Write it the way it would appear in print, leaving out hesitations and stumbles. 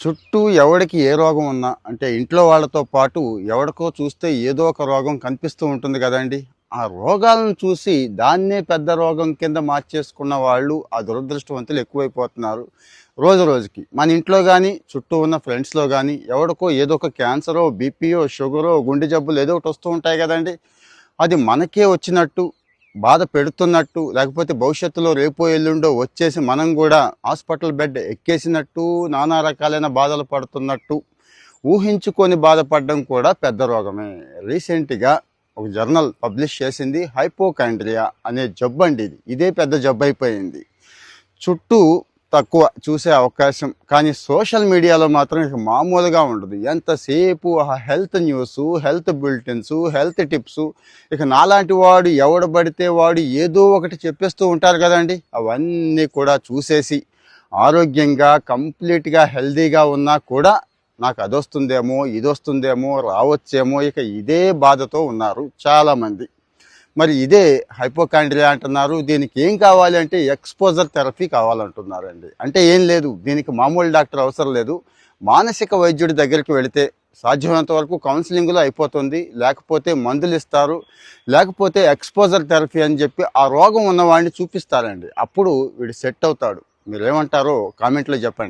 చుట్టూ ఎవడికి ఏ రోగం ఉన్నా అంటే ఇంట్లో వాళ్ళతో పాటు ఎవడికో చూస్తే ఏదో ఒక రోగం కనిపిస్తూ ఉంటుంది కదండి. ఆ రోగాలను చూసి దాన్నే పెద్ద రోగం కింద మార్చేసుకున్న వాళ్ళు ఆ దురదృష్టవంతులు ఎక్కువైపోతున్నారు రోజు రోజుకి. మన ఇంట్లో కానీ చుట్టూ ఉన్న ఫ్రెండ్స్లో కానీ ఎవడికో ఏదో ఒక క్యాన్సరో, బీపీయో, షుగరో, గుండె జబ్బులు ఏదో ఒకటి వస్తూ ఉంటాయి కదండి. అది మనకే వచ్చినట్టు బాధ పెడుతున్నట్టు, లేకపోతే భవిష్యత్తులో రేపో ఎల్లుండో వచ్చేసి మనం కూడా హాస్పిటల్ బెడ్ ఎక్కేసినట్టు, నానా రకాలైన బాధలు పడుతున్నట్టు ఊహించుకొని బాధపడడం కూడా పెద్ద రోగమే. రీసెంట్గా ఒక జర్నల్ పబ్లిష్ చేసింది హైపోకాండ్రియా అనే జబ్బు అండి. ఇదే పెద్ద జబ్బు అయిపోయింది. చుట్టూ తక్కువ చూసే అవకాశం, కానీ సోషల్ మీడియాలో మాత్రం ఇక మామూలుగా ఉండదు. ఎంతసేపు ఆ health news, health bulletins, health tips, ఇక నాలాంటి వాడు ఎవడు పడితే వాడు ఏదో ఒకటి చెప్పేస్తూ ఉంటారు కదండి. అవన్నీ కూడా చూసేసి ఆరోగ్యంగా కంప్లీట్గా హెల్తీగా ఉన్నా కూడా నాకు అదొస్తుందేమో, ఇదొస్తుందేమో, రావచ్చేమో, ఇక ఇదే బాధతో ఉన్నారు చాలామంది. మరి ఇదే హైపోకాండ్రియా అంటున్నారు. దీనికి ఏం కావాలి అంటే ఎక్స్పోజర్ థెరపీ కావాలంటున్నారండి. అంటే ఏం లేదు, దీనికి మామూలు డాక్టర్ అవసరం లేదు. మానసిక వైద్యుడి దగ్గరికి వెళితే సాధ్యమైనంత వరకు కౌన్సిలింగ్లో అయిపోతుంది, లేకపోతే మందులు ఇస్తారు, లేకపోతే ఎక్స్పోజర్ థెరపీ అని చెప్పి ఆ రోగం ఉన్నవాడిని చూపిస్తారండి. అప్పుడు వీడు సెట్ అవుతాడు. మీరేమంటారో కామెంట్లో చెప్పండి.